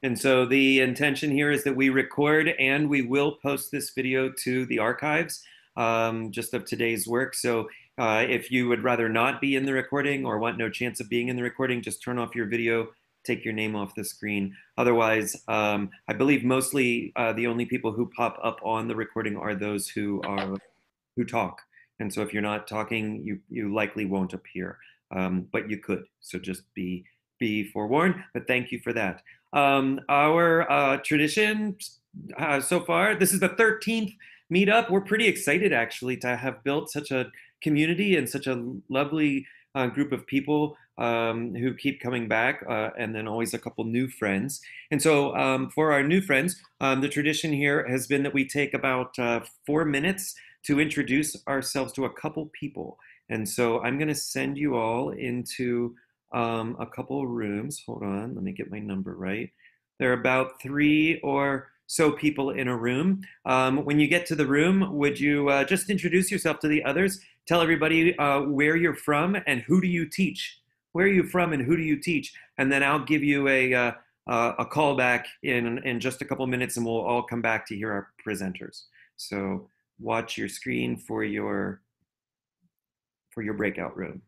And so the intention here is that we record and we will post this video to the archives just of today's work. So if you would rather not be in the recording or want no chance of being in the recording, just turn off your video, take your name off the screen. Otherwise, I believe mostly the only people who pop up on the recording are those who talk. And so if you're not talking, you likely won't appear, but you could. So just be forewarned. But thank you for that. Our tradition so far, this is the 13th meetup. We're pretty excited actually to have built such a community and such a lovely group of people who keep coming back, and then always a couple new friends. And so for our new friends, the tradition here has been that we take about 4 minutes to introduce ourselves to a couple people. And so I'm going to send you all into a couple rooms. Hold on, let me get my number right. There are about three or so people in a room. When you get to the room, would you just introduce yourself to the others? Tell everybody where you're from and who do you teach? Where are you from and who do you teach? And then I'll give you a call back in just a couple minutes and we'll all come back to hear our presenters. So watch your screen for your breakout room.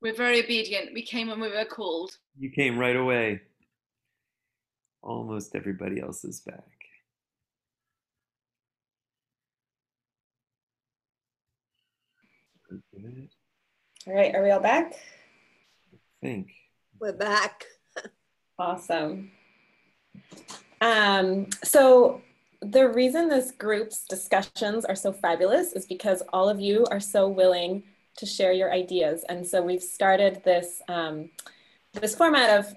We're very obedient. We came when we were called. You came right away. Almost everybody else is back. Good. All right, are we all back? I think. We're back. Awesome. So the reason this group's discussions are so fabulous is because all of you are so willing to share your ideas. And so we've started this, this format of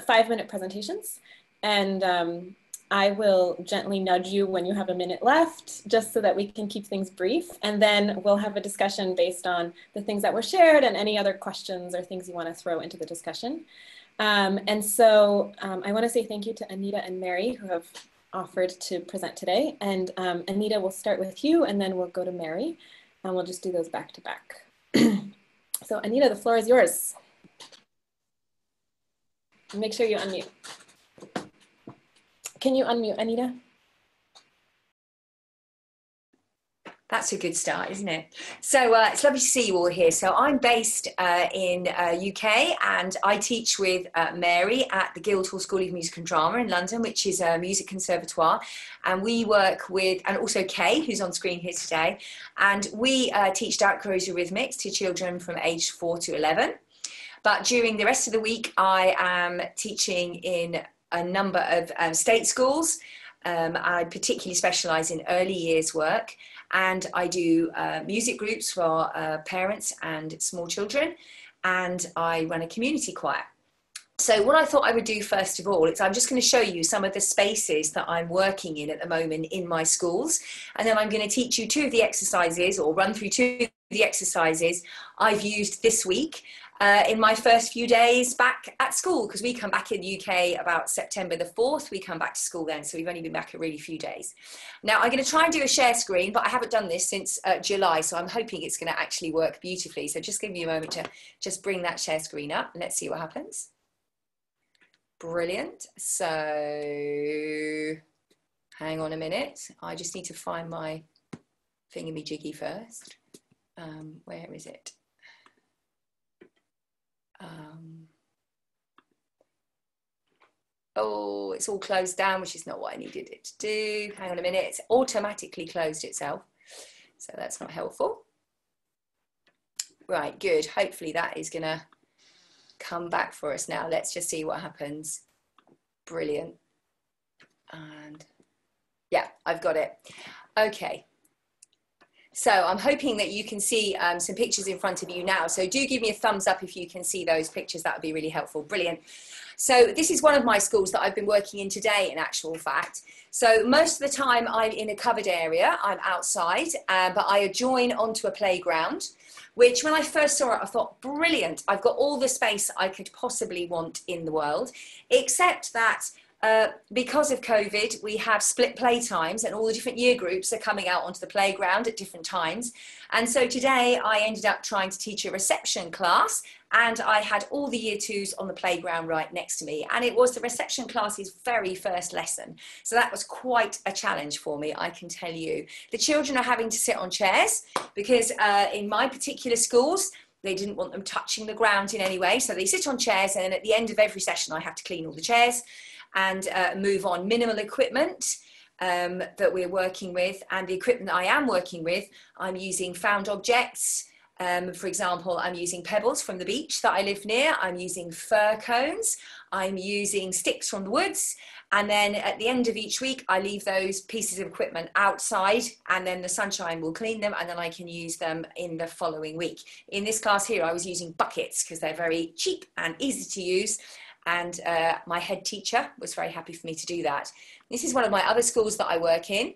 5-minute presentations. And I will gently nudge you when you have a minute left, just so that we can keep things brief. And then we'll have a discussion based on the things that were shared and any other questions or things you want to throw into the discussion. And so I want to say thank you to Anita and Mary, who have offered to present today. And Anita, we'll start with you, and then we'll go to Mary, and we'll just do those back to back. So Anita, the floor is yours. Make sure you unmute. Can you unmute, Anita? That's a good start, isn't it? So it's lovely to see you all here. So I'm based in UK, and I teach with Mary at the Guildhall School of Music and Drama in London, which is a music conservatoire. And we work with, and also Kay, who's on screen here today. And we teach Doubt-Crow's Eurythmics to children from age 4 to 11. But during the rest of the week, I am teaching in a number of state schools. I particularly specialise in early years work, and I do music groups for parents and small children, and I run a community choir. So what I thought I would do first of all is I'm just going to show you some of the spaces that I'm working in at the moment in my schools, and then I'm going to teach you 2 of the exercises, or run through 2 of the exercises I've used this week in my first few days back at school, because we come back in the UK about September the 4th, we come back to school then, so we've only been back a really few days. Now I'm going to try and do a share screen, but I haven't done this since July, so I'm hoping it's going to actually work beautifully. So just give me a moment to just bring that share screen up, and let's see what happens. Brilliant. So hang on a minute, I just need to find my thingamajiggy first. Where is it? Oh, it's all closed down, which is not what I needed it to do. Hang on a minute, it's automatically closed itself, so that's not helpful. Right, good. Hopefully that is gonna come back for us now. Let's just see what happens. Brilliant. And yeah, I've got it. Okay. So I'm hoping that you can see some pictures in front of you now. So do give me a thumbs up if you can see those pictures. That would be really helpful. Brilliant. So this is one of my schools that I've been working in today, in actual fact. So most of the time I'm in a covered area. I'm outside, but I adjoin onto a playground, which when I first saw it, I thought, brilliant. I've got all the space I could possibly want in the world, except that because of COVID, we have split play times, and all the different year groups are coming out onto the playground at different times. And so today I ended up trying to teach a reception class, and I had all the year 2s on the playground right next to me. And it was the reception class's very first lesson. So that was quite a challenge for me, I can tell you. The children are having to sit on chairs because in my particular schools, they didn't want them touching the ground in any way. So they sit on chairs, and at the end of every session, I have to clean all the chairs and move on. Minimal equipment that we're working with, and the equipment that I am working with, I'm using found objects. For example, I'm using pebbles from the beach that I live near. I'm using fir cones. I'm using sticks from the woods. And then at the end of each week, I leave those pieces of equipment outside, and then the sunshine will clean them, and then I can use them in the following week. In this class here, I was using buckets because they're very cheap and easy to use. And my head teacher was very happy for me to do that. This is one of my other schools that I work in.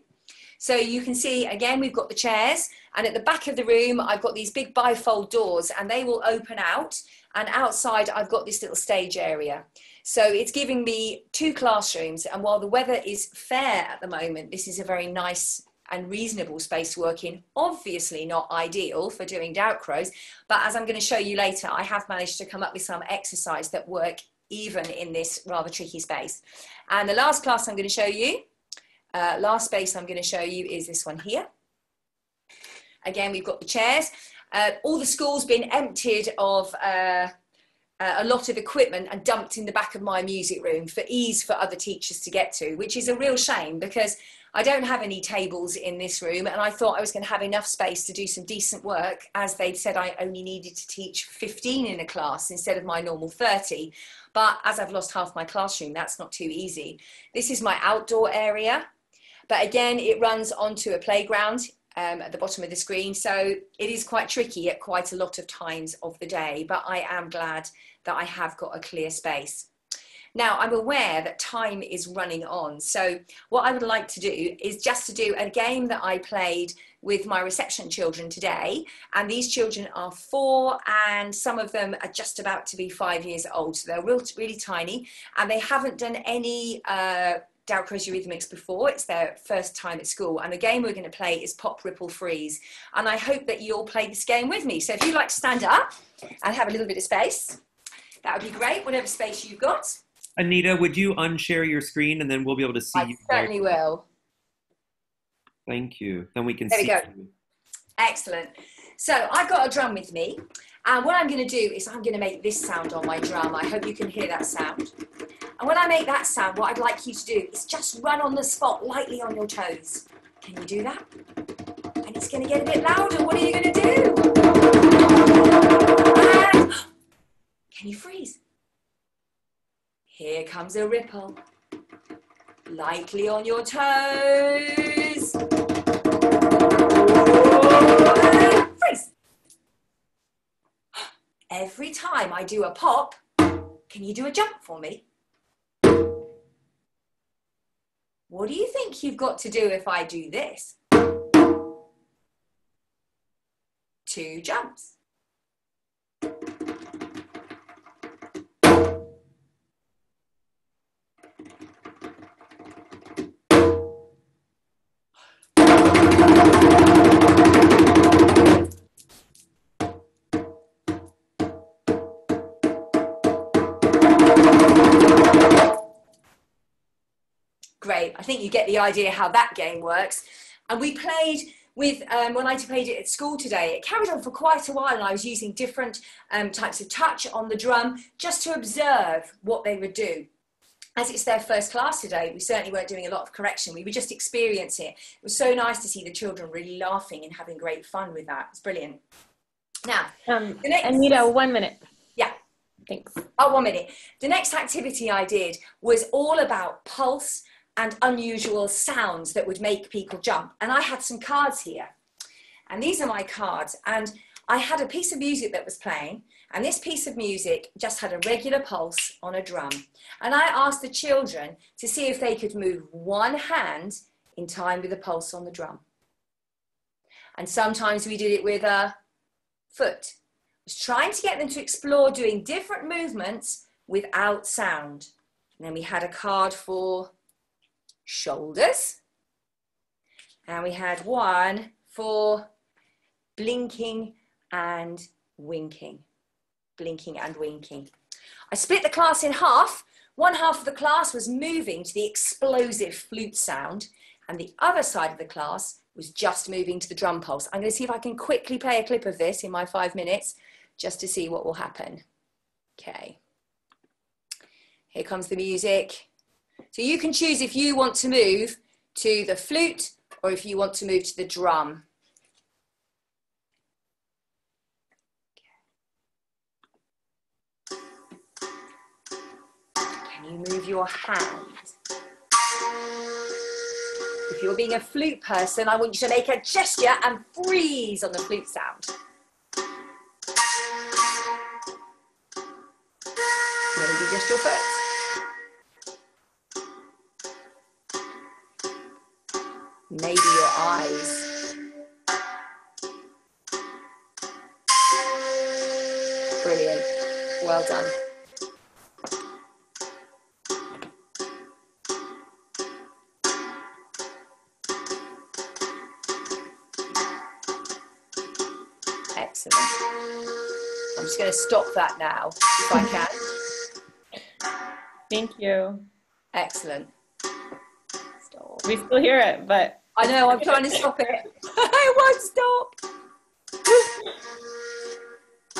So you can see, again, we've got the chairs, and at the back of the room, I've got these big bifold doors, and they will open out, and outside I've got this little stage area. So it's giving me 2 classrooms, and while the weather is fair at the moment, this is a very nice and reasonable space to work in. Obviously not ideal for doing Doubt-Crows, but as I'm going to show you later, I have managed to come up with some exercise that work even in this rather tricky space. And the last class I'm going to show you, last space I'm going to show you is this one here. Again, we've got the chairs. all the school's been emptied of a lot of equipment and dumped in the back of my music room for ease for other teachers to get to, which is a real shame because I don't have any tables in this room, and I thought I was going to have enough space to do some decent work, as they'd said I only needed to teach 15 in a class instead of my normal 30. But as I've lost half my classroom, that's not too easy. This is my outdoor area, but again, it runs onto a playground at the bottom of the screen. So it is quite tricky at quite a lot of times of the day, but I am glad that I have got a clear space. Now, I'm aware that time is running on. So what I would like to do is just to do a game that I played with my reception children today. And these children are 4 and some of them are just about to be 5 years old. So they're really tiny, and they haven't done any Darryl Crosby Eurythmics before. It's their first time at school, and the game we're going to play is Pop, Ripple, Freeze, and I hope that you all play this game with me. So if you'd like to stand up and have a little bit of space, that would be great, whatever space you've got. Anita, would you unshare your screen and then we'll be able to see you? I certainly will. Thank you. Then we can see. There we go. You. Excellent. So I've got a drum with me, and what I'm going to do is I'm going to make this sound on my drum. I hope you can hear that sound. And when I make that sound, what I'd like you to do is just run on the spot lightly on your toes. Can you do that? And it's going to get a bit louder. What are you going to do? And can you freeze? Here comes a ripple. Lightly on your toes. And freeze. Every time I do a pop, can you do a jump for me? What do you think you've got to do if I do this? 2 jumps. Great. I think you get the idea how that game works. And we played with, when I played it at school today, it carried on for quite a while, and I was using different types of touch on the drum just to observe what they would do. As it's their first class today, we certainly weren't doing a lot of correction. We were just experiencing it. It was so nice to see the children really laughing and having great fun with that. It's brilliant. Now, Anita, 1 minute. Yeah. Thanks. Oh, 1 minute. The next activity I did was all about pulse and unusual sounds that would make people jump. And I had some cards here. And these are my cards. And I had a piece of music that was playing. And this piece of music just had a regular pulse on a drum. And I asked the children to see if they could move one hand in time with the pulse on the drum. And sometimes we did it with a foot. I was trying to get them to explore doing different movements without sound. And then we had a card for shoulders, and we had one for blinking and winking. Blinking and winking. I split the class in half. One half of the class was moving to the explosive flute sound, and the other side of the class was just moving to the drum pulse. I'm going to see if I can quickly play a clip of this in my 5 minutes just to see what will happen. Okay. Here comes the music. So you can choose if you want to move to the flute or if you want to move to the drum. Can you move your hand? If you're being a flute person, I want you to make a gesture and freeze on the flute sound. Maybe just your foot. Maybe your eyes. Brilliant. Well done. Excellent. I'm just going to stop that now, if I can. Thank you. Excellent. We still hear it, but... I know, I'm trying to stop it. I won't stop.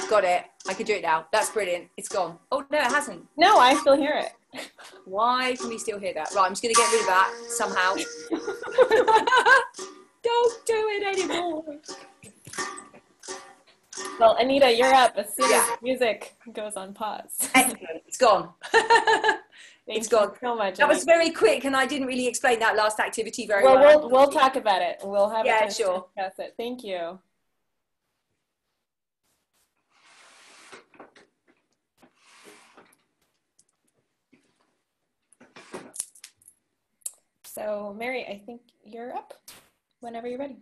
Got it. I can do it now. That's brilliant. It's gone. Oh, no, it hasn't. No, I still hear it. Why can we still hear that? Right, I'm just going to get rid of that somehow. Don't do it anymore. Well, Anita, you're up as soon as music goes on pause. Excellent. It's gone. It's gone. So much. That was very quick, and I didn't really explain that last activity very well. We'll talk about it. We'll have a chance sure. to discuss it. Thank you. So, Mary, I think you're up whenever you're ready.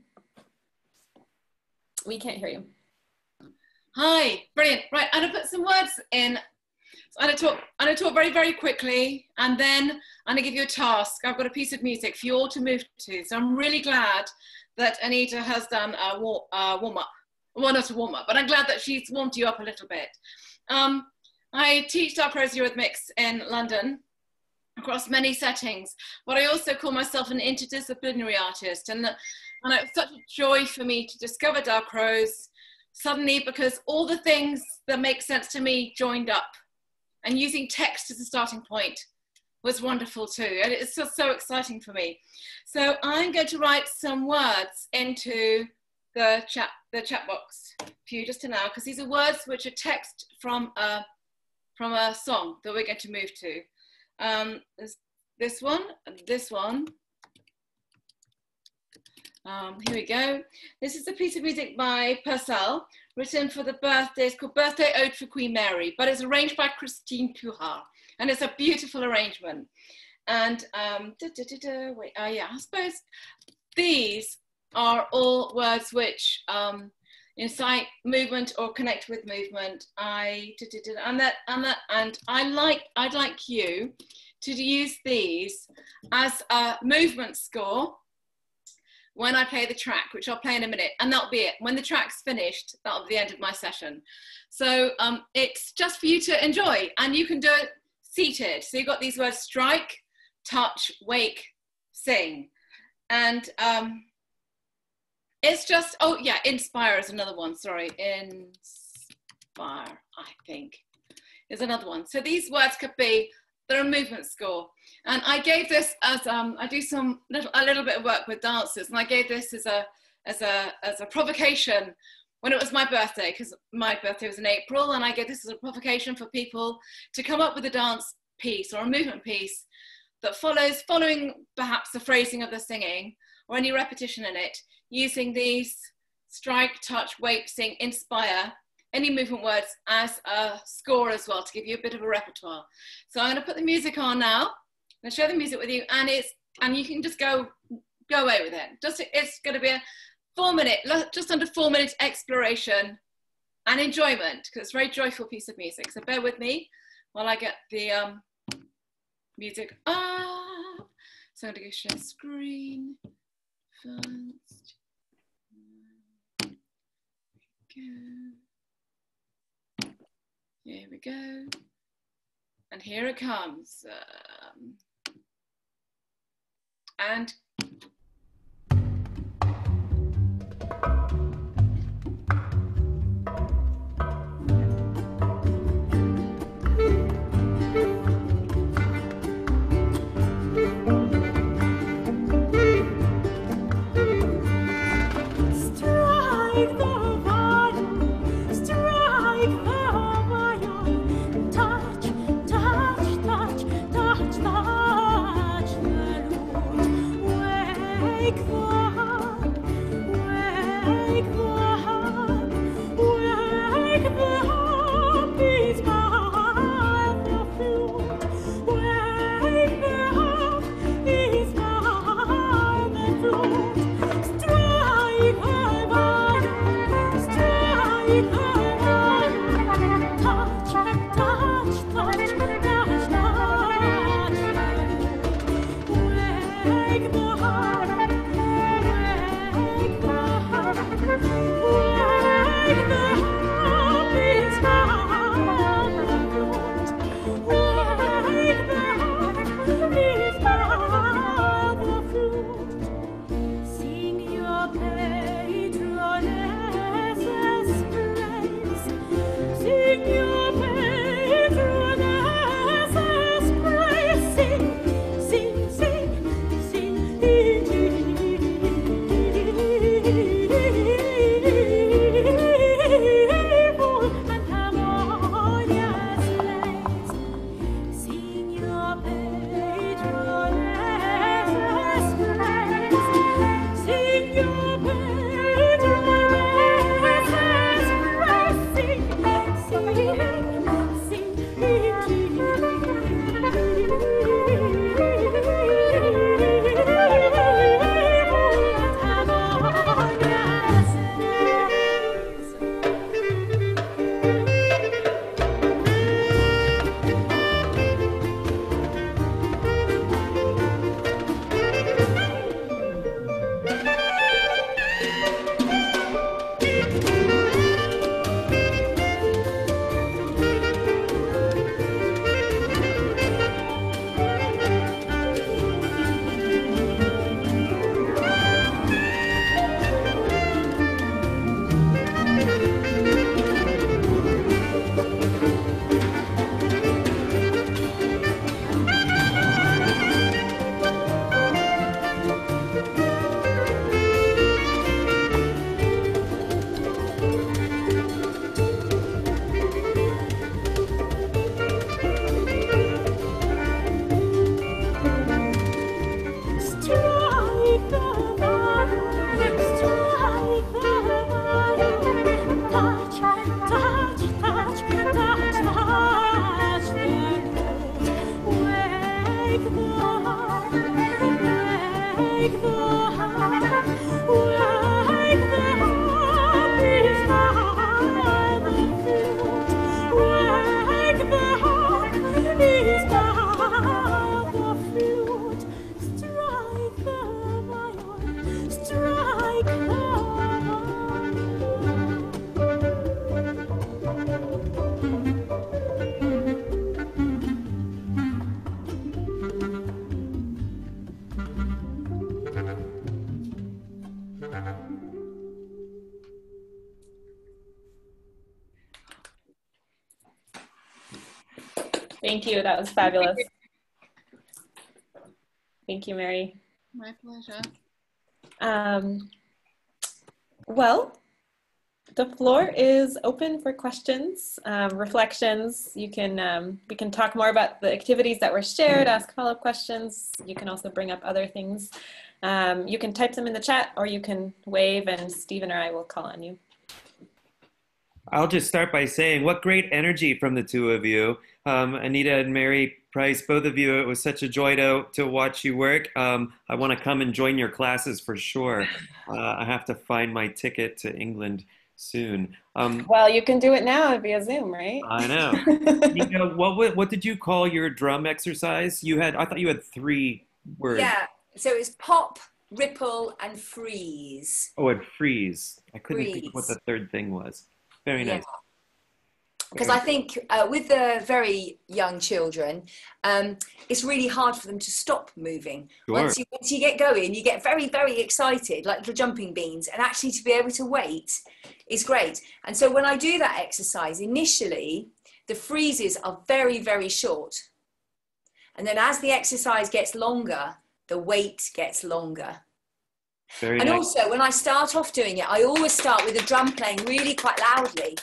We can't hear you. Hi, brilliant. Right, I'm gonna put some words in. So I'm gonna talk very, very quickly, and then I'm gonna give you a task. I've got a piece of music for you all to move to. So I'm really glad that Anita has done a warm up. Well, not a warm up, but I'm glad that she's warmed you up a little bit. I teach Dark Rose Eurythmics in London, across many settings, but I also call myself an interdisciplinary artist, and it's such a joy for me to discover Dark Rose suddenly, because all the things that make sense to me joined up, and using text as a starting point was wonderful too, and it's just so exciting for me. So I'm going to write some words into the chat box for you just now, because these are words which are text from a song that we're going to move to. There's this one and this one. Here we go. This is a piece of music by Purcell, written for the birthday. It's called Birthday Ode for Queen Mary, but it's arranged by Christine Puhar, and it's a beautiful arrangement. And wait, yeah, I suppose these are all words which incite movement or connect with movement. I'd like you to use these as a movement score when I play the track, which I'll play in a minute, and that'll be it. When the track's finished, that'll be the end of my session. So it's just for you to enjoy, and you can do it seated. So you've got these words: strike, touch, wake, sing. And it's just, oh yeah, inspire is another one, sorry. Inspire, I think, is another one. So these words could be, they're a movement score. And I gave this as, I do a little bit of work with dancers, and I gave this as a provocation when it was my birthday, because my birthday was in April, and I gave this as a provocation for people to come up with a dance piece or a movement piece that following perhaps the phrasing of the singing or any repetition in it, using these strike, touch, wake, sing, inspire, any movement words as a score as well, to give you a bit of a repertoire. So I'm going to put the music on now. I'm going to share the music with you, and you can just go away with it. It's going to be a 4-minute, just under 4-minute exploration and enjoyment, because it's a very joyful piece of music. So bear with me while I get the music up. So I'm going to go share screen first. Here we go. And here it comes. And sing your patroness. strike hard. Thank you. That was fabulous. Thank you, Mary. My pleasure. Well, the floor is open for questions, reflections. You can we can talk more about the activities that were shared, ask follow-up questions. You can also bring up other things. You can type them in the chat, or you can wave, and Stephen or I will call on you. I'll just start by saying what great energy from the two of you. Anita and Mary Price, both of you, it was such a joy to watch you work. I want to come and join your classes for sure. I have to find my ticket to England soon. Well, you can do it now via Zoom, right? I know. You know, what did you call your drum exercise? I thought you had 3 words. Yeah, so it was pop, ripple, and freeze. Oh, and freeze. I couldn't think of what Freeze. the third thing was. Very nice. Because I think with the very young children, it's really hard for them to stop moving. Sure. Once you get going, you get very, very excited, like the jumping beans, and actually to be able to wait is great. And so when I do that exercise, initially, the freezes are very, very short. And then as the exercise gets longer, the wait gets longer. Very And nice. also, when I start off doing it, I always start with the drum playing really quite loudly,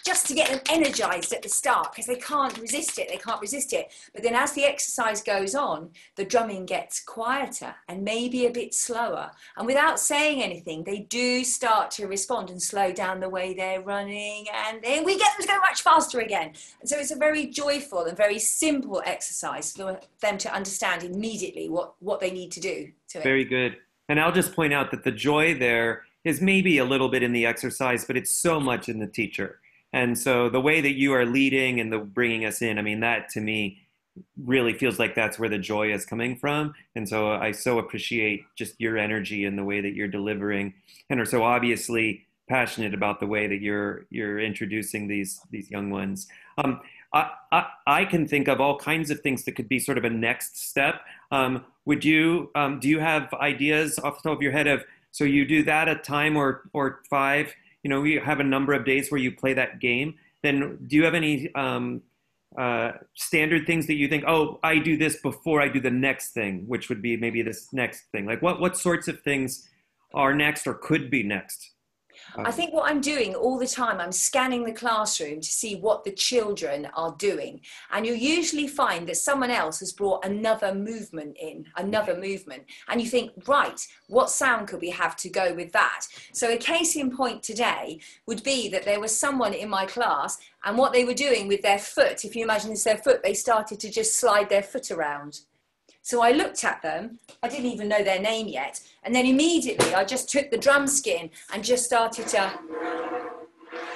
just to get them energized at the start, because they can't resist it. They can't resist it. But then as the exercise goes on, the drumming gets quieter and maybe a bit slower. And without saying anything, they do start to respond and slow down the way they're running. And then we get them to go much faster again. And so it's a very joyful and very simple exercise for them to understand immediately what they need to do to it. Very good. And I'll just point out that the joy there is maybe a little bit in the exercise, but it's so much in the teacher. And so the way that you are leading and the bringing us in, I mean, that to me really feels like that's where the joy is coming from. And so I so appreciate just your energy and the way that you're delivering, and are so obviously passionate about the way that you're introducing these young ones. I can think of all kinds of things that could be sort of a next step. Do you have ideas off the top of your head of, so you do that a time or 5, you know, we have a number of days where you play that game, then do you have any standard things that you think, oh, I do this before I do the next thing, which would be maybe this next thing? Like what sorts of things are next or could be next? I think what I'm doing all the time, I'm scanning the classroom to see what the children are doing. And you usually find that someone else has brought another movement in, another movement. And you think, right, what sound could we have to go with that? So a case in point today would be that there was someone in my class, and what they were doing with their foot, if you imagine it's their foot, they started to just slide their foot around. So I looked at them, I didn't even know their name yet, and then immediately I just took the drum skin and just started to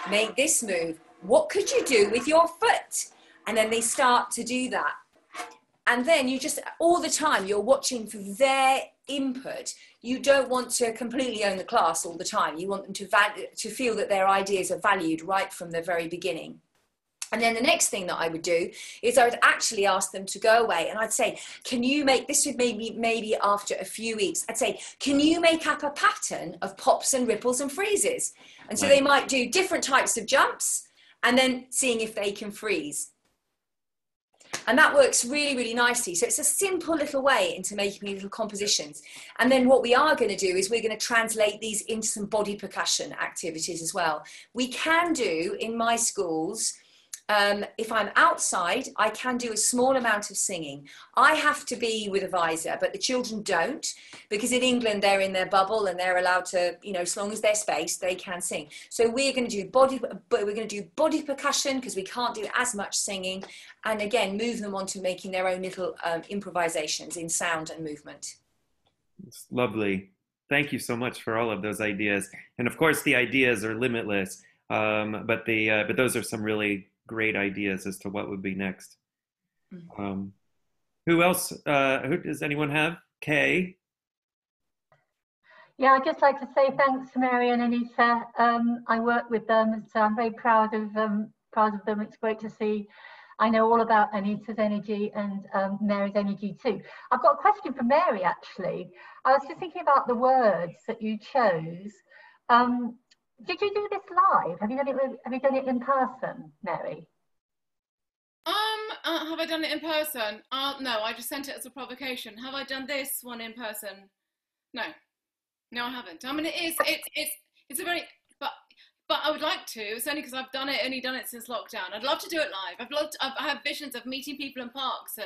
make this move. What could you do with your foot? And then they start to do that. And then you just, all the time, you're watching for their input. You don't want to completely own the class all the time. You want them to feel that their ideas are valued right from the very beginning. And then the next thing that I would do is I would actually ask them to go away, and I'd say, can you make, this would maybe after a few weeks, I'd say, can you make up a pattern of pops and ripples and freezes? And so they might do different types of jumps and then seeing if they can freeze. And that works really, really nicely. So it's a simple little way into making these little compositions. And then what we are going to do is we're going to translate these into some body percussion activities as well. We can do in my schools, if I'm outside, I can do a small amount of singing. I have to be with a visor, but the children don't, because in England they're in their bubble and they're allowed to, you know, as long as they're spaced, they can sing. So we're going to do body percussion because we can't do as much singing, and again move them on to making their own little improvisations in sound and movement. It's lovely. Thank you so much for all of those ideas. And of course, the ideas are limitless, but those are some really great ideas as to what would be next. Who else? Who does anyone have? Kay? Yeah, I'd just like to say thanks to Mary and Anita. I work with them, so I'm very proud of them. It's great to see. I know all about Anita's energy and Mary's energy too. I've got a question for Mary, actually. I was just thinking about the words that you chose. Did you do this live? Have you done it in person, Mary? Have I done it in person? No, I just sent it as a provocation. Have I done this one in person? No. No, I haven't. I mean, it's a very, but I would like to. It's only because I've only done it since lockdown. I'd love to do it live. I have visions of meeting people in parks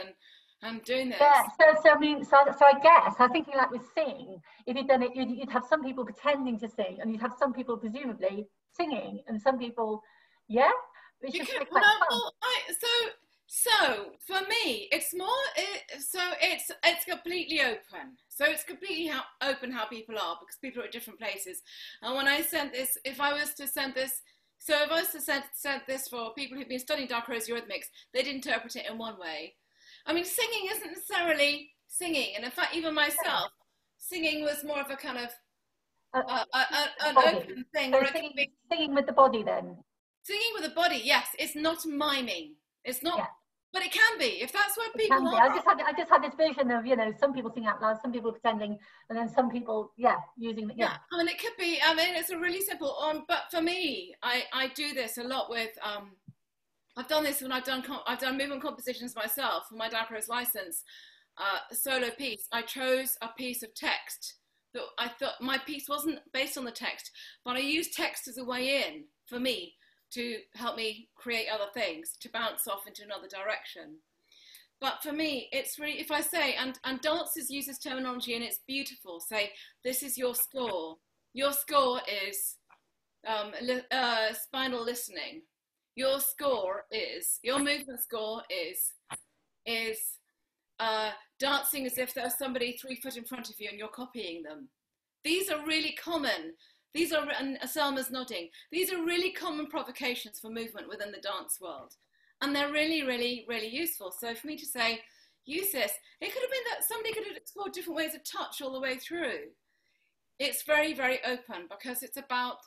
and doing this. Yeah. So I mean, so I guess I was thinking, like with singing, if you'd done it, you'd have some people pretending to sing, and you'd have some people presumably singing, and some people, yeah. It's just quite fun. So for me, it's more. So it's completely open. So it's completely open how people are, because people are at different places. And when I sent this, if I was to send this for people who've been studying Dark Rose Eurythmics, they'd interpret it in one way. I mean, singing isn't necessarily singing, and in fact, even myself, singing was more of a kind of an open thing. So singing with the body, then. Singing with the body, yes. It's not miming. It's not, yeah. But it can be, if that's where people are. I just had this vision of, you know, some people sing out loud, some people pretending, and then some people, using, Yeah, I mean, it could be, I mean, it's a really simple, but for me, I do this a lot with, I've done this when I've done movement compositions myself for my Dark Rose license, solo piece. I chose a piece of text that I thought my piece wasn't based on the text, but I used text as a way in for me to help me create other things, to bounce off into another direction. But for me, it's really, if I say, and dancers use this terminology and it's beautiful, say, this is your score. Your score is spinal listening. Your movement score is dancing as if there's somebody 3 foot in front of you and you're copying them. These are really common. These are, and Selma's nodding, these are really common provocations for movement within the dance world. And they're really, really, really useful. So for me to say, use this, it could have been that somebody could have explored different ways of touch all the way through. It's very, very open, because it's about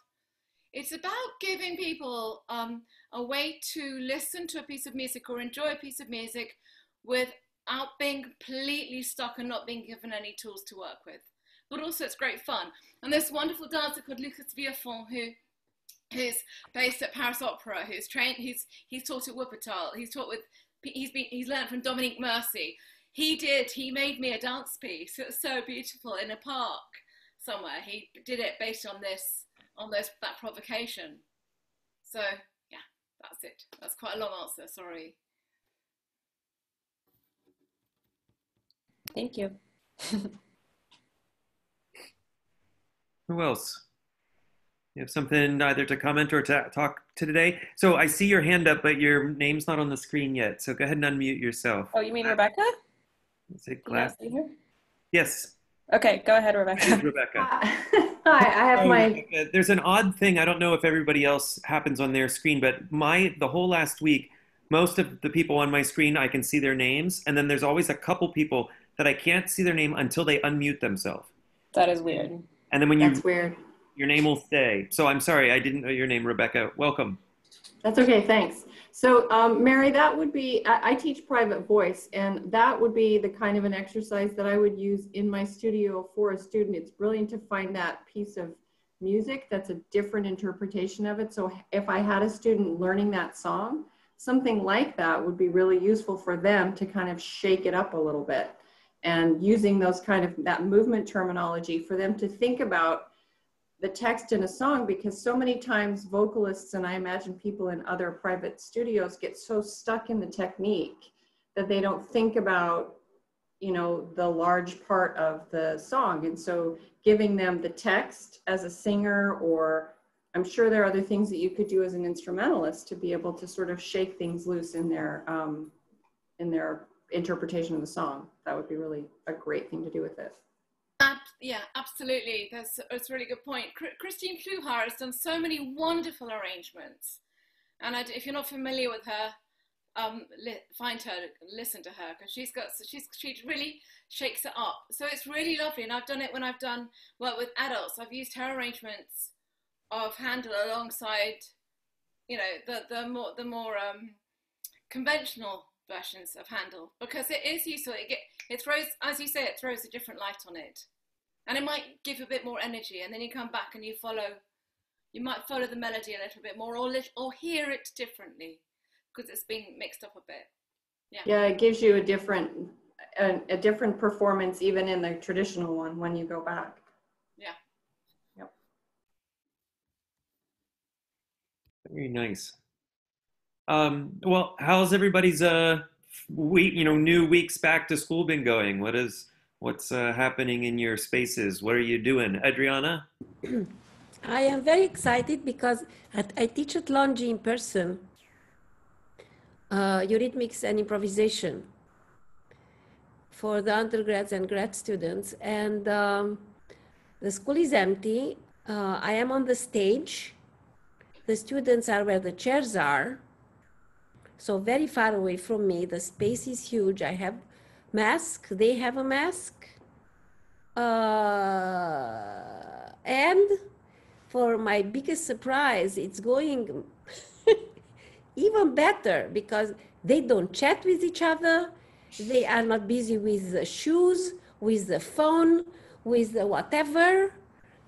giving people a way to listen to a piece of music or enjoy a piece of music without being completely stuck and not being given any tools to work with. But also it's great fun. And this wonderful dancer called Lucas Villafont, who's based at Paris Opera, who's trained, he's taught at Wuppertal, he's learned from Dominique Mercy. He made me a dance piece. It was so beautiful in a park somewhere. He did it based on that provocation. So yeah, that's it. That's quite a long answer, sorry. Thank you. Who else? You have something either to comment or to talk to today? So I see your hand up, but your name's not on the screen yet. So go ahead and unmute yourself. Oh, you mean Rebecca? Is it Glass? Yes. Okay, go ahead, Rebecca. Rebecca. Hi, I have Rebecca, there's an odd thing. I don't know if everybody else happens on their screen, but the whole last week, most of the people on my screen, I can see their names. And then there's always a couple people that I can't see their name until they unmute themselves. That is weird. And then when That's weird. Your name will stay. So I'm sorry, I didn't know your name, Rebecca. Welcome. That's okay, thanks. So Mary, that would be, I teach private voice, and that would be the kind of an exercise that I would use in my studio for a student. It's brilliant to find that piece of music that's a different interpretation of it. So if I had a student learning that song, something like that would be really useful for them to kind of shake it up a little bit. And using those that movement terminology for them to think about the text in a song, because so many times vocalists, and I imagine people in other private studios, get so stuck in the technique that they don't think about, you know, the large part of the song. And so giving them the text as a singer, or I'm sure there are other things that you could do as an instrumentalist to be able to sort of shake things loose in their interpretation of the song. That would be really a great thing to do with it. Yeah, absolutely. That's a really good point. Christine Fluhar has done so many wonderful arrangements. And if you're not familiar with her, find her, listen to her, because she really shakes it up. So it's really lovely, and I've done it when I've done work with adults. I've used her arrangements of Handel alongside, you know, the more conventional versions of Handel, because it is useful. It throws, as you say, it throws a different light on it, and it might give a bit more energy. And then you come back and you might follow the melody a little bit more, or hear it differently, because it's been mixed up a bit. Yeah, it gives you a different performance even in the traditional one when you go back. Yeah. Yep. Very nice. Well, how's everybody's week, new weeks back to school been going? What's happening in your spaces? What are you doing, Adriana? I am very excited because I teach at Longy in person, eurythmics and improvisation for the undergrads and grad students. And the school is empty. I am on the stage. The students are where the chairs are. So very far away from me. The space is huge. I have mask. They have a mask. And for my biggest surprise, it's going even better because they don't chat with each other. They are not busy with the shoes, with the phone, with the whatever.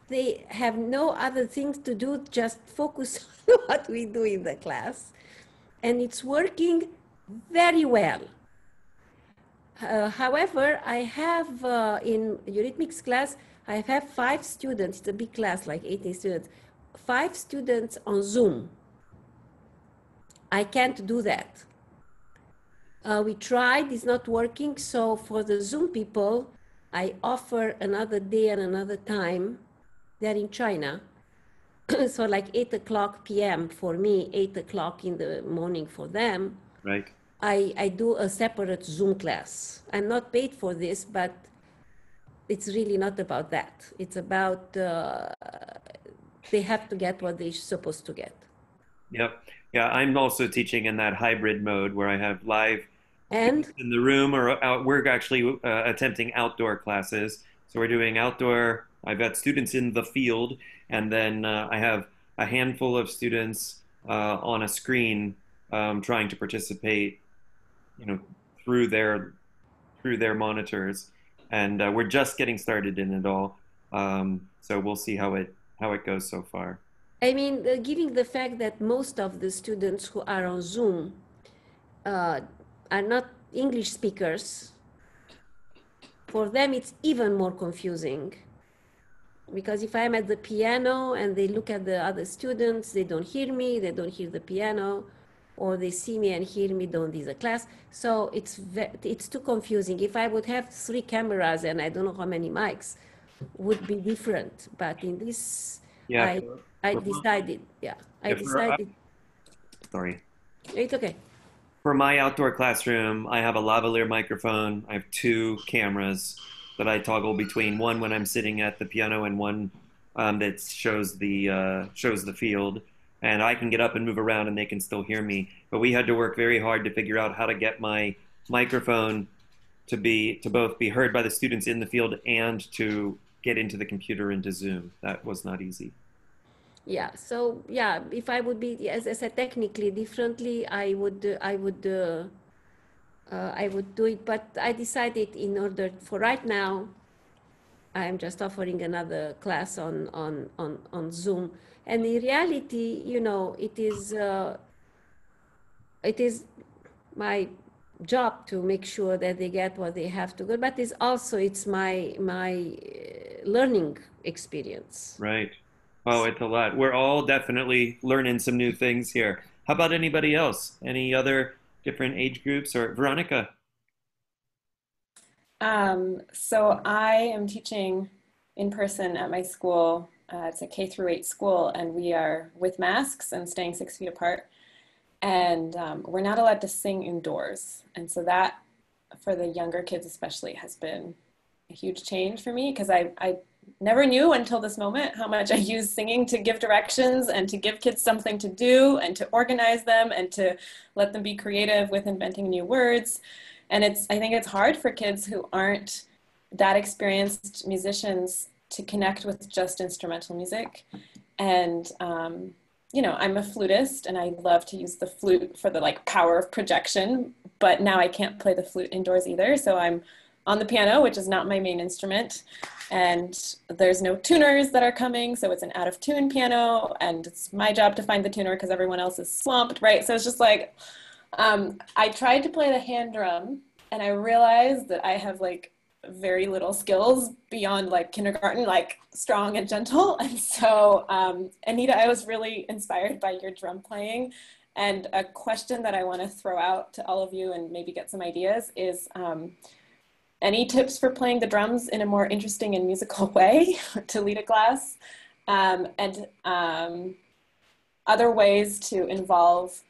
They have no other things to do, just focus on what we do in the class. And it's working very well. However, I have in eurythmics class, I have 5 students, it's a big class, like 18 students, 5 students on Zoom. I can't do that. We tried, it's not working. So for the Zoom people, I offer another day and another time. They're in China. So like 8 o'clock p.m. for me, 8 o'clock in the morning for them. Right. I do a separate Zoom class. I'm not paid for this, but it's really not about that. It's about they have to get what they're supposed to get. Yep. Yeah, I'm also teaching in that hybrid mode where I have live And in the room, or we're actually attempting outdoor classes. So we're doing outdoor. I've got students in the field, and then I have a handful of students on a screen trying to participate, through their monitors. And we're just getting started in it all. So we'll see how it goes so far. I mean, given the fact that most of the students who are on Zoom are not English speakers, for them it's even more confusing. Because if I'm at the piano and they look at the other students, they don't hear me, they don't hear the piano, or they see me and hear me, don't do the class. So it's too confusing. If I would have 3 cameras and I don't know how many mics, would be different. But in this, Yeah. I decided. Sorry. It's okay. For my outdoor classroom, I have a lavalier microphone. I have 2 cameras that I toggle between, one when I'm sitting at the piano and one that shows the field. And I can get up and move around and they can still hear me. But we had to work very hard to figure out how to get my microphone to both be heard by the students in the field and to get into the computer into Zoom. That was not easy. Yeah. So yeah, if I would be, as I said, technically differently, I would do it. But I decided for right now, I'm just offering another class on Zoom. And in reality, it is my job to make sure that they get what they have to get, but it's my learning experience. Right. Oh, it's a lot. We're all definitely learning some new things here. How about anybody else? Any other different age groups? Or Veronica? So I am teaching in person at my school. It's a K-8 school, and we are with masks and staying 6 feet apart. And we're not allowed to sing indoors. And so that, for the younger kids especially, has been a huge change for me, because I never knew until this moment how much I use singing to give directions and to give kids something to do and to organize them and to let them be creative with inventing new words. And I think it's hard for kids who aren't that experienced musicians to connect with just instrumental music. And, you know, I'm a flutist and I love to use the flute for the like power of projection, but now I can't play the flute indoors either. So I'm on the piano, which is not my main instrument. And there's no tuners that are coming. So it's an out of tune piano and it's my job to find the tuner because everyone else is swamped, right? So it's just like, I tried to play the hand drum and I realized that I have like very little skills beyond like kindergarten, like strong and gentle. And so, Anita, I was really inspired by your drum playing. And a question that I want to throw out to all of you and maybe get some ideas is, any tips for playing the drums in a more interesting and musical way to lead a class? And other ways to involve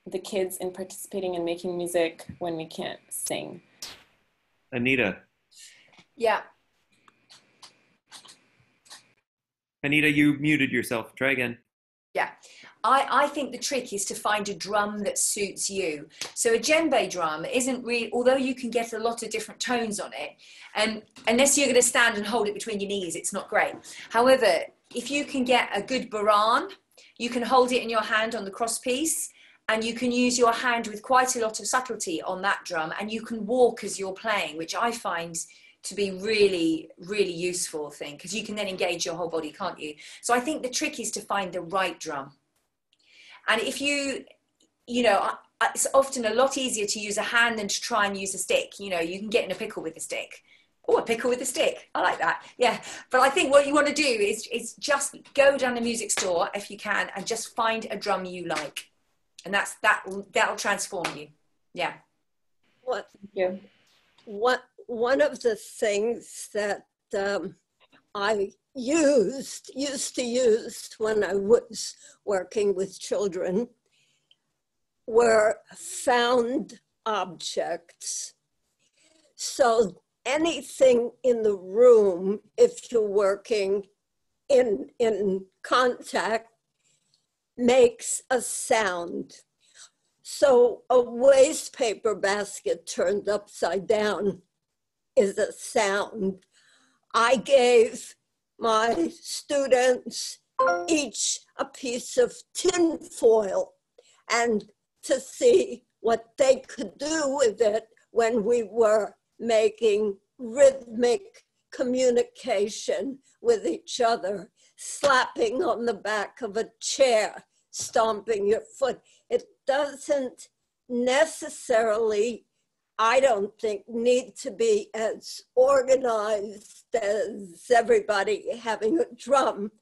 the kids in participating in making music when we can't sing. Anita. Yeah. Anita, you muted yourself. Try again. Yeah. I think the trick is to find a drum that suits you. So a djembe drum isn't really, although you can get a lot of different tones on it, and unless you're going to stand and hold it between your knees, it's not great. However, if you can get a good baran, you can hold it in your hand on the crosspiece, and you can use your hand with quite a lot of subtlety on that drum, and you can walk as you're playing, which I find to be really, really useful thing, because you can then engage your whole body, can't you? So I think the trick is to find the right drum. And if you know, it's often a lot easier to use a hand than to try and use a stick. You know, you can get in a pickle with a stick. Oh, a pickle with a stick. I like that. Yeah. But I think what you want to do is just go down the music store if you can and just find a drum you like. And that'll transform you. Yeah. What? Thank you. One of the things that I used to use when I was working with children were found objects. So anything in the room, if you're working in contact, makes a sound. So a waste paper basket turned upside down is a sound. I gave my students each a piece of tin foil and to see what they could do with it when we were making rhythmic communication with each other, slapping on the back of a chair, stomping your foot. It doesn't necessarily, I don't think, need to be as organized as everybody having a drum,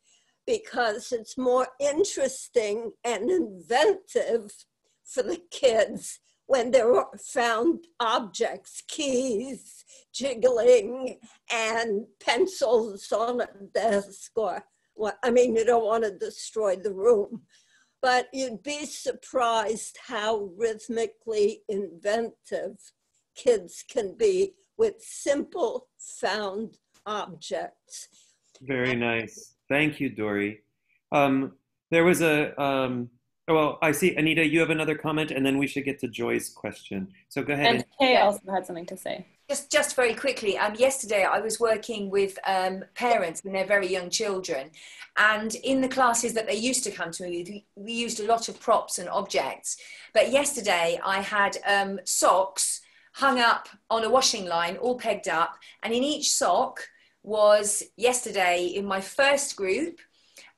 because it's more interesting and inventive for the kids when there are found objects, keys, jiggling, and pencils on a desk, or, I mean, you don't want to destroy the room, but you'd be surprised how rhythmically inventive kids can be with simple found objects. Very nice. Thank you, Dory. There was well, I see, Anita, you have another comment, and then we should get to Joy's question. So go ahead. And Kay also had something to say. Just very quickly, yesterday I was working with parents and their very young children, and in the classes that they used to come to me, we used a lot of props and objects. But yesterday I had socks hung up on a washing line, all pegged up, and in each sock was, yesterday in my first group,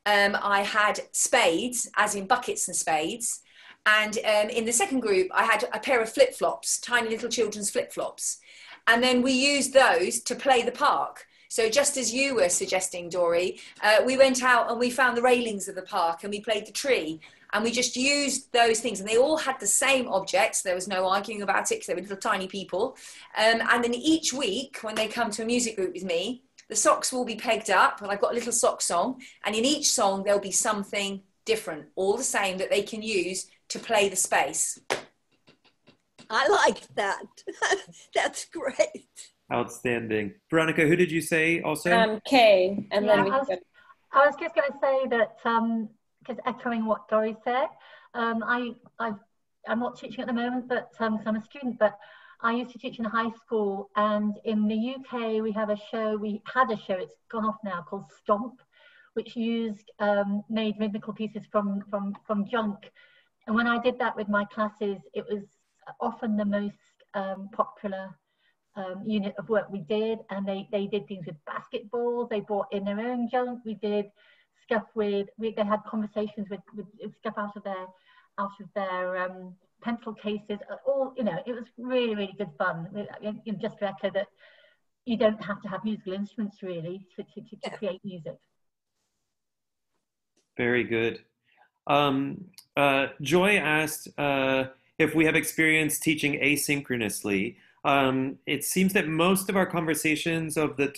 I had spades, as in buckets and spades, and in the second group I had a pair of flip-flops, tiny little children's flip-flops. And then we used those to play the park. So just as you were suggesting, Dory, we went out and we found the railings of the park and we played the tree. And we just used those things. And they all had the same objects. There was no arguing about it because they were little tiny people. And then each week when they come to a music group with me, the socks will be pegged up. And I've got a little sock song. And in each song, there'll be something different, all the same, that they can use to play the space. I like that. That's great. Outstanding. Veronica, who did you say also? Kay, and Yeah, then I was just going to say that, because echoing what Dory said, I'm not teaching at the moment, but I'm a student, but I used to teach in high school, and in the UK we had a show, it's gone off now, called Stomp, which used made rhythmical pieces from junk. And when I did that with my classes, it was often the most popular unit of work we did, and they did things with basketballs. They brought in their own junk. We did stuff they had conversations with stuff out of their pencil cases. All, you know, it was really, really good fun. Just to echo that, you don't have to have musical instruments really to create music. Very good. Joy asked if we have experience teaching asynchronously. It seems that most of our conversations of the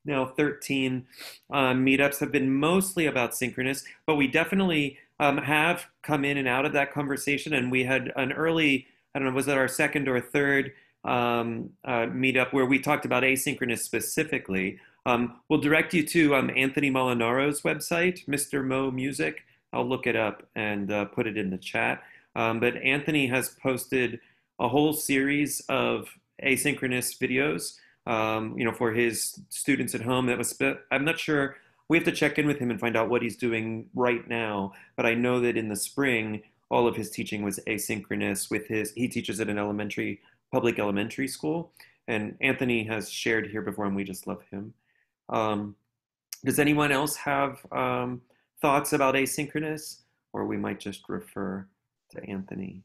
13 meetups have been mostly about synchronous, but we definitely have come in and out of that conversation. And we had an early, I don't know, was it our second or third meetup where we talked about asynchronous specifically. We'll direct you to Anthony Molinaro's website, Mr. Mo Music. I'll look it up and put it in the chat. But Anthony has posted a whole series of asynchronous videos, for his students at home. I'm not sure. We have to check in with him and find out what he's doing right now. But I know that in the spring, all of his teaching was asynchronous he teaches at an public elementary school. And Anthony has shared here before, and we just love him. Does anyone else have thoughts about asynchronous, or we might just refer to Anthony?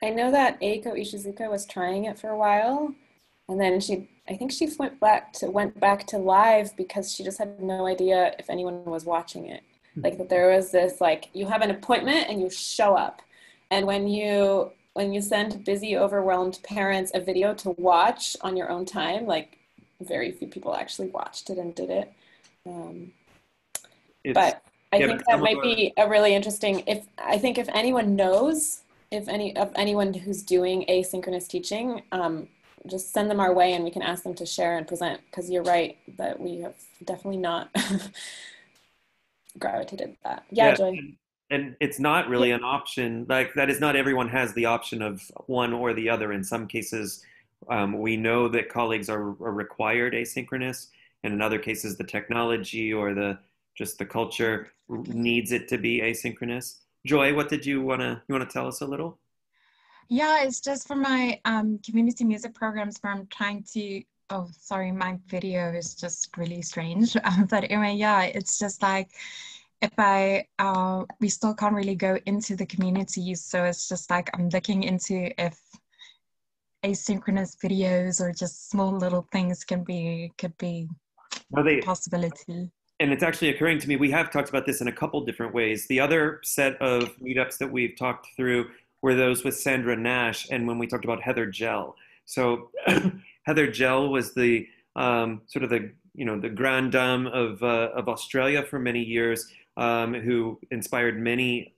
I know that Eiko Ishizuka was trying it for a while, and then I think she went back to live because she just had no idea if anyone was watching it. Like that there was this, like, you have an appointment and you show up, and when you send busy, overwhelmed parents a video to watch on your own time, like very few people actually watched it and did it. But I think that might be a really interesting, if anyone knows, anyone who's doing asynchronous teaching, just send them our way and we can ask them to share and present, because you're right that we have definitely not gravitated that. Yeah, Joy. And it's not really an option. Like, that is not everyone has the option of one or the other. In some cases, we know that colleagues are required asynchronous, and in other cases, the technology or the culture needs it to be asynchronous. Joy, what did you want to tell us a little? Yeah, it's just for my community music programs where I'm trying to, oh, sorry, my video is just really strange. But anyway, yeah, it's just like, we still can't really go into the communities. So it's just like, I'm looking into if asynchronous videos or just small little things could be a possibility. And it's actually occurring to me, we have talked about this in a couple different ways. The other set of meetups that we've talked through were those with Sandra Nash, and when we talked about Heather Gell. So Heather Gell was the sort of the grande dame of Australia for many years, who inspired many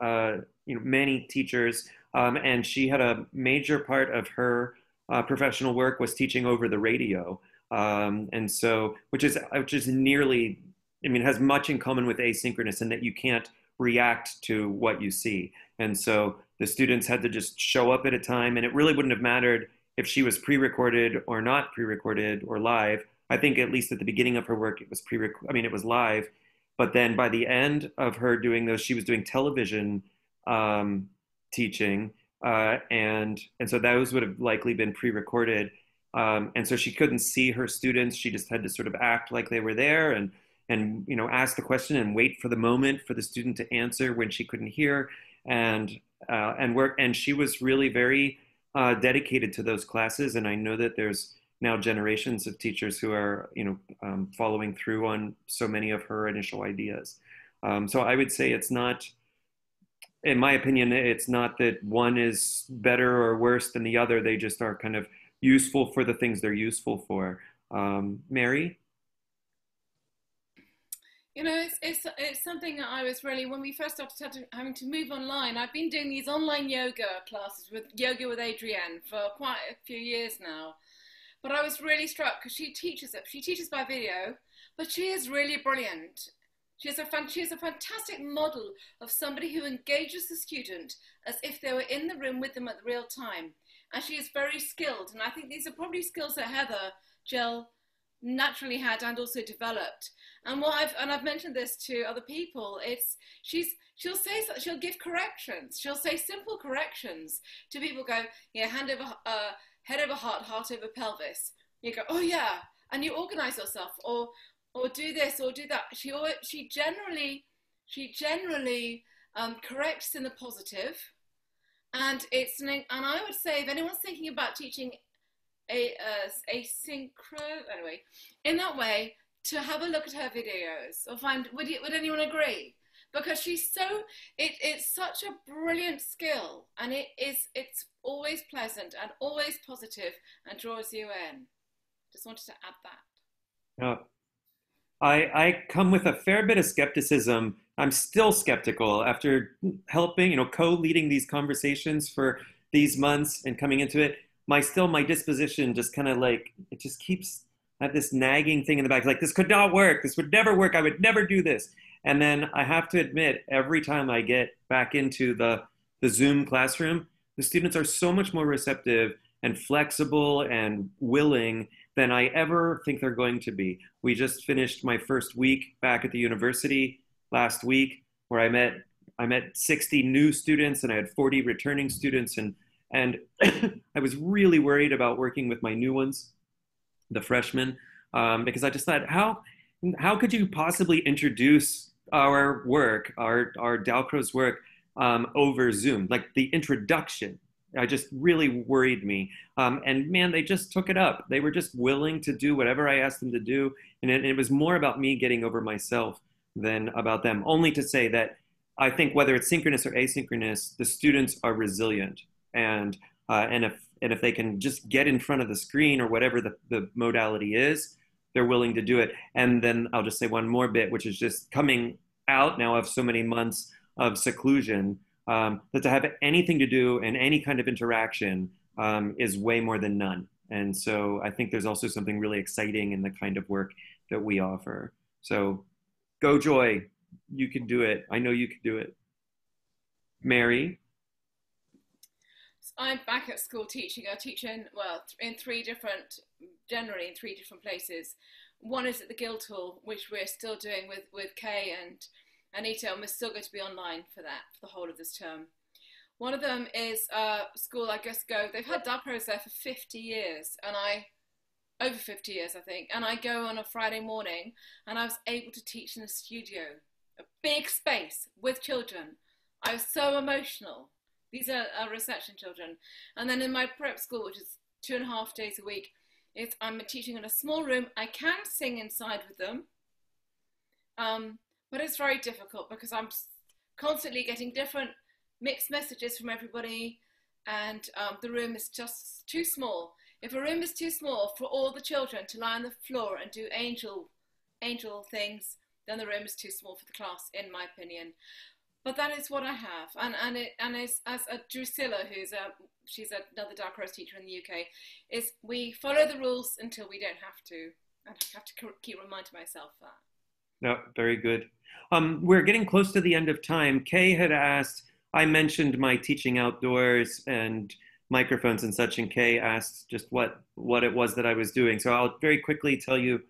teachers, and she had a major part of her professional work was teaching over the radio, and so which is nearly, has much in common with asynchronous in that you can't react to what you see. And so the students had to just show up at a time, and it really wouldn't have mattered if she was pre-recorded or not pre-recorded or live. I think at least at the beginning of her work, it was it was live. But then by the end of her doing those, she was doing television teaching. And so those would have likely been pre-recorded. And so she couldn't see her students. She just had to sort of act like they were there and ask the question and wait for the moment for the student to answer when she couldn't hear, and work. And she was really very dedicated to those classes. And I know that there's now generations of teachers who are, following through on so many of her initial ideas. So I would say it's not, in my opinion, it's not that one is better or worse than the other. They just are kind of useful for the things they're useful for. Mary? It's something that I was really, when we first started having to move online, I've been doing these online yoga classes with Yoga with Adrienne for quite a few years now. but I was really struck because she teaches by video, but she is really brilliant. She is a fantastic model of somebody who engages the student as if they were in the room with them at the real time. And she is very skilled. And I think these are probably skills that Heather Jill naturally had and also developed. And I've mentioned this to other people, she'll give corrections. She'll say simple corrections to people. Go, yeah, head over heart, heart over pelvis. You go, oh yeah, and you organize yourself, or do this or do that. She generally corrects in the positive, and I would say if anyone's thinking about teaching anyway, in that way, to have a look at her videos or would anyone agree? Because it's such a brilliant skill, and it's always pleasant and always positive and draws you in. Just wanted to add that. I come with a fair bit of skepticism. I'm still skeptical after helping, co-leading these conversations for these months and coming into it. My disposition just kind of it just keeps at this nagging thing in the back, like, this could not work. This would never work. I would never do this. And then I have to admit, every time I get back into the Zoom classroom, the students are so much more receptive and flexible and willing than I ever think they're going to be. We just finished my first week back at the university last week, where I met 60 new students and I had 40 returning students, and I was really worried about working with my new ones, the freshmen, because I just thought, how could you possibly introduce our work, our Dalcroze work, over Zoom? Like, the introduction, I just really worried me. And man, they just took it up. They were just willing to do whatever I asked them to do. And it was more about me getting over myself than about them. Only to say that I think whether it's synchronous or asynchronous, the students are resilient. And if they can just get in front of the screen or whatever the modality is, they're willing to do it. And then I'll just say one more bit, which is just coming out now of so many months of seclusion, that to have anything to do and any kind of interaction is way more than none. And so I think there's also something really exciting in the kind of work that we offer. So go Joy, you can do it. I know you can do it. Mary? I'm back at school teaching. I teach generally in three different places. One is at the Guildhall, which we're still doing with Kay and Anita, and we're still going to be online for the whole of this term. One of them is school they've had Dalcroze there for 50 years, over 50 years, I think, and I go on a Friday morning, and I was able to teach in a studio, a big space with children. I was so emotional. These are reception children. And then in my prep school, which is 2.5 days a week, I'm teaching in a small room. I can sing inside with them, but it's very difficult because I'm constantly getting different mixed messages from everybody, and the room is just too small. If a room is too small for all the children to lie on the floor and do angel things, then the room is too small for the class, in my opinion. But that is what I have, and as Drusilla, she's another Dalcroze teacher in the UK, is we follow the rules until we don't have to, and I have to keep reminding myself that. No, very good. We're getting close to the end of time. Kay had asked, I mentioned my teaching outdoors and microphones and such, and Kay asked just what it was that I was doing. So I'll very quickly tell you,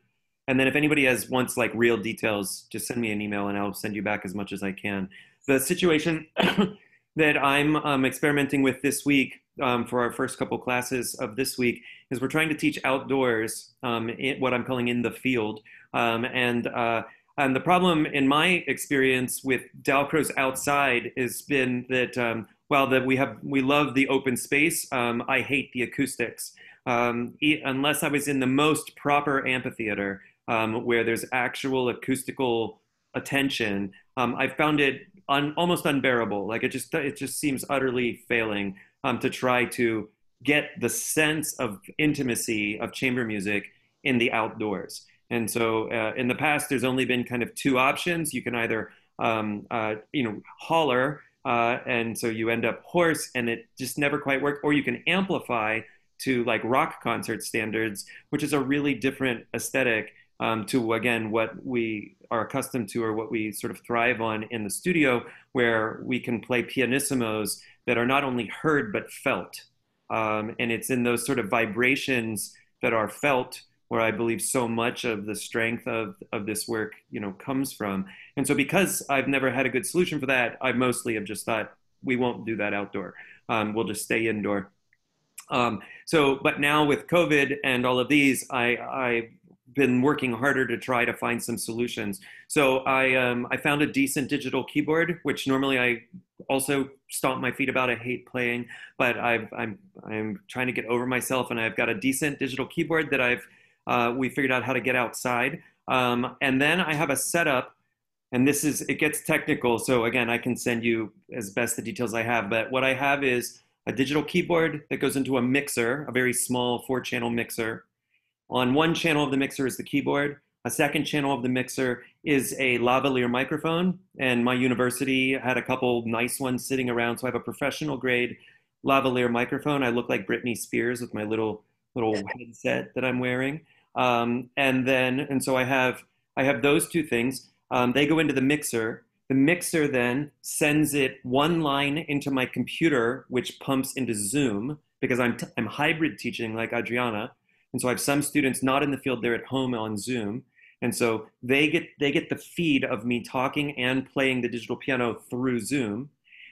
and then if anybody wants like real details, just send me an email and I'll send you back as much as I can. The situation that I'm experimenting with this week for our first couple classes of this week is we're trying to teach outdoors, what I'm calling in the field. And the problem in my experience with Dalcroze outside has been that while we love the open space, I hate the acoustics. Unless I was in the most proper amphitheater where there's actual acoustical attention, I found it almost unbearable. Like it just seems utterly failing to try to get the sense of intimacy of chamber music in the outdoors. And so in the past, there's only been kind of two options. You can either holler, and so you end up hoarse and it just never quite worked, or you can amplify to like rock concert standards, which is a really different aesthetic to, again, what we are accustomed to or what we sort of thrive on in the studio, where we can play pianissimos that are not only heard but felt. And it's in those sort of vibrations that are felt where I believe so much of the strength of this work, you know, comes from. And so because I've never had a good solution for that, I mostly have just thought, we won't do that outdoor. We'll just stay indoor. But now with COVID and all of these, I've been working harder to try to find some solutions. So I found a decent digital keyboard, which normally I also stomp my feet about. I hate playing, but I'm trying to get over myself, and I've got a decent digital keyboard that we figured out how to get outside. And then I have a setup, and it gets technical. So again, I can send you as best the details I have, but what I have is a digital keyboard that goes into a mixer, a very small 4-channel mixer. On one channel of the mixer is the keyboard. A second channel of the mixer is a lavalier microphone, and my university had a couple nice ones sitting around, so I have a professional grade lavalier microphone. I look like Britney Spears with my little headset that I'm wearing. And so I have those two things. They go into the mixer. The mixer then sends it one line into my computer, which pumps into Zoom, because I'm hybrid teaching like Adriana. And so I have some students not in the field, they're at home on Zoom. And so they get the feed of me talking and playing the digital piano through Zoom.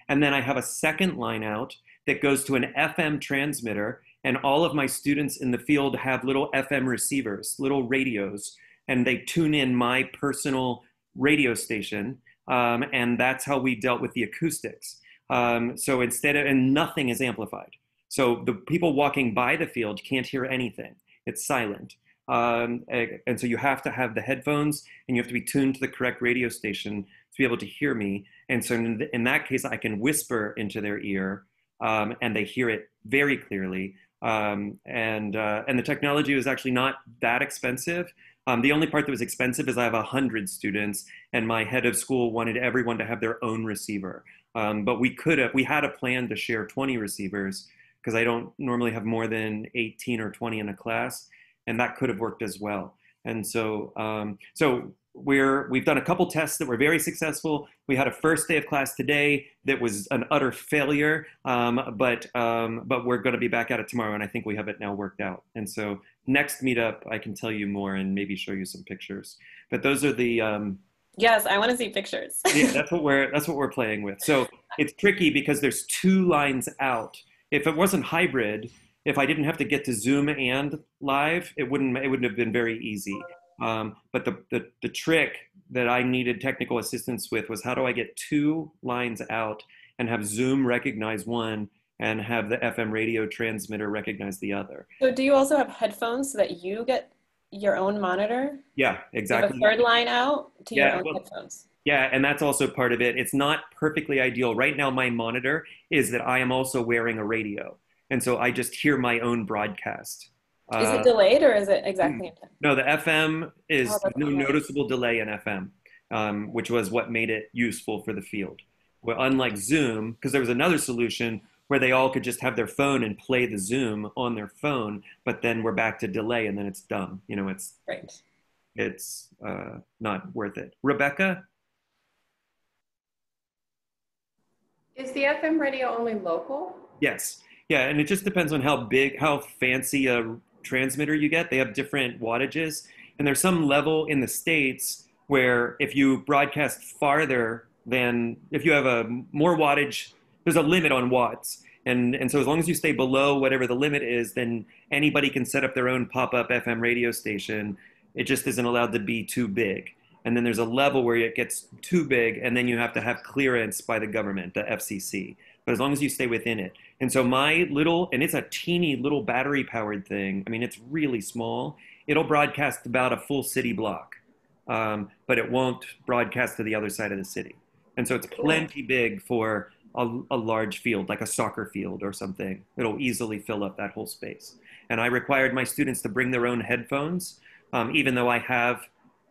And then I have a second line out that goes to an FM transmitter, and all of my students in the field have little FM receivers, little radios, and they tune in my personal radio station. And that's how we dealt with the acoustics. So and nothing is amplified. So the people walking by the field can't hear anything. It's silent. And so you have to have the headphones, and you have to be tuned to the correct radio station to be able to hear me. And so in that case, I can whisper into their ear, and they hear it very clearly. And the technology was actually not that expensive. The only part that was expensive is I have 100 students, and my head of school wanted everyone to have their own receiver. But we had a plan to share 20 receivers, because I don't normally have more than 18 or 20 in a class, and that could have worked as well. And so, we've done a couple tests that were very successful. We had a first day of class today that was an utter failure, but we're going to be back at it tomorrow, and I think we have it now worked out. And so next meetup, I can tell you more and maybe show you some pictures. But those are the yes, I want to see pictures. Yeah, that's what we're playing with. So it's tricky because there's 2 lines out. If it wasn't hybrid, if I didn't have to get to Zoom and live, it wouldn't have been very easy. But the trick that I needed technical assistance with was, how do I get 2 lines out and have Zoom recognize one and have the FM radio transmitter recognize the other? So do you also have headphones so that you get your own monitor? Yeah, exactly. You have a 3rd line out to your own headphones. Yeah, and that's also part of it. It's not perfectly ideal. Right now, my monitor is that I am also wearing a radio. And so I just hear my own broadcast. Is it delayed, or is it exactly in time? No, the FM is no noticeable delay in FM, which was what made it useful for the field. Well, unlike Zoom, because there was another solution where they all could just have their phone and play the Zoom on their phone, but then we're back to delay, and then it's dumb. You know, it's right. It's not worth it. Rebecca? Is the FM radio only local? Yes. Yeah, and it just depends on how fancy a transmitter you get. They have different wattages, and there's some level in the States where if you broadcast farther than, if you have a more wattage, there's a limit on watts. And so as long as you stay below whatever the limit is, then anybody can set up their own pop-up FM radio station. It just isn't allowed to be too big. And then there's a level where it gets too big, and then you have to have clearance by the government, the FCC. But as long as you stay within it. And so my little, and it's a teeny little battery powered thing. I mean, it's really small. It'll broadcast about a full city block, but it won't broadcast to the other side of the city. And so it's plenty big for a large field, like a soccer field or something. It'll easily fill up that whole space. And I required my students to bring their own headphones, even though I have,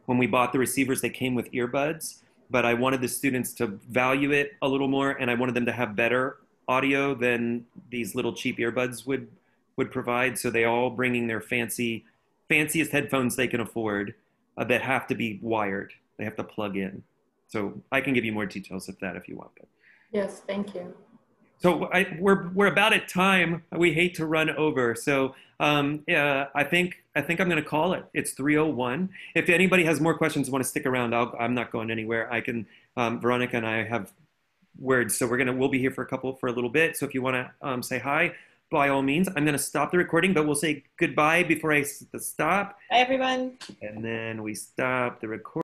when we bought the receivers, they came with earbuds. But I wanted the students to value it a little more, and I wanted them to have better audio than these little cheap earbuds would would provide. So they all bringing their fanciest headphones they can afford that have to be wired. They have to plug in. So I can give you more details of that if you want. But. Yes, thank you. So we're about at time. We hate to run over. So I think I'm going to call it. It's 3:01. If anybody has more questions and want to stick around, I'm not going anywhere. I can. Veronica and I have words, so we'll be here for a little bit. So if you want to say hi, by all means. I'm going to stop the recording, but we'll say goodbye before I stop. Bye, everyone. And then we stop the recording.